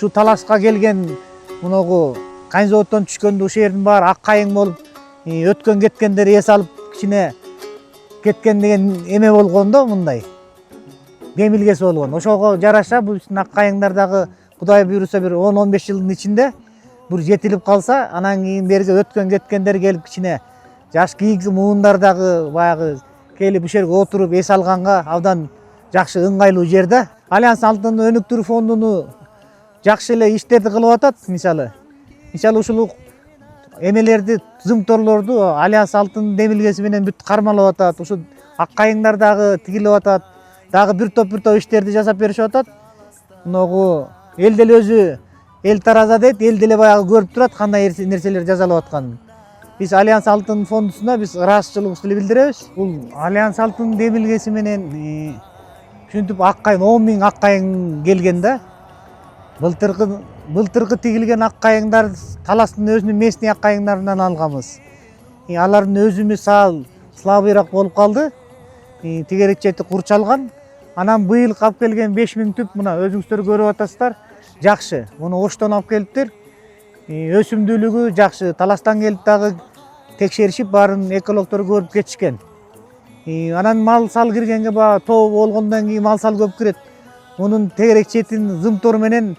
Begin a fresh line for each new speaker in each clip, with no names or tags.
Ушу талашка келген муногу Кайын заводдон түшкөндө ушул жердин баары ак кайың болуп, өткөн кеткендер эс алып кичине кеткен деген эме болгондо мындай. Демилгеси болгон. Ошого жараша бул ак кайыңдар дагы Кудай буйруса бир 10-15 жылдын ичинде бир жетилип калса, анан кийин берге өткөн кеткендер келип кичине жаш кийинки муундар дагы баягы келип ушул жерге отуруп эс алганга абдан жакшы ыңгайлуу жер да. Альянс алтын өнүктүрүү фондуну жакшы эле иштерди кылып атат, мисалы ушул эмелерди, тызымторлорду Альянс алтын демилгеси менен бүт кармалап атат. Ушу ак кайыңдар дагы тигилип атат. Дагы бир топ иштерди жасап беришип атат. Мыногу эл деле өзү эл тараза дейт, эл деле баягы көрүп турат кандай нерселер жасалып атканын. Биз Альянс алтын фондусуна биз ыраазычылыгыбызды билдиребиз. Бул Альянс алтын демилгеси менен ушинтип ак кайың 10 000 ак кайың келген да. Былтыркы тигилген ак кайыңдар таластын өзүнүн местный ак кайыңдарынан алганбыз. Алардын өзүмүз слабыйраак болуп калды. Тегерек чети курчалган. Анан быйыл алып келген 5000 түп мына өзүңүздөр көрүп атасыздар. Жакшы. Муну Оштон алып келиптир. Өсүмдүүлүгү жакшы. Таластан келип дагы текшеришип баарын экологдор көрүп кетишкен. Анан мал сал киргенге тоо болгондон кийин мал сал көп кирет. Мунун тегерек четин зымтор менен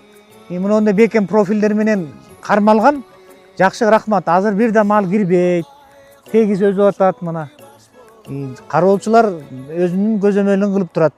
мындай бекем профилдер менен кармалган. Жакшы, рахмат. Азыр бир да мал кирбейт. Тегиз өсүп атат мына. Кароочулар өзүнүн көзөмөлүн кылып турат.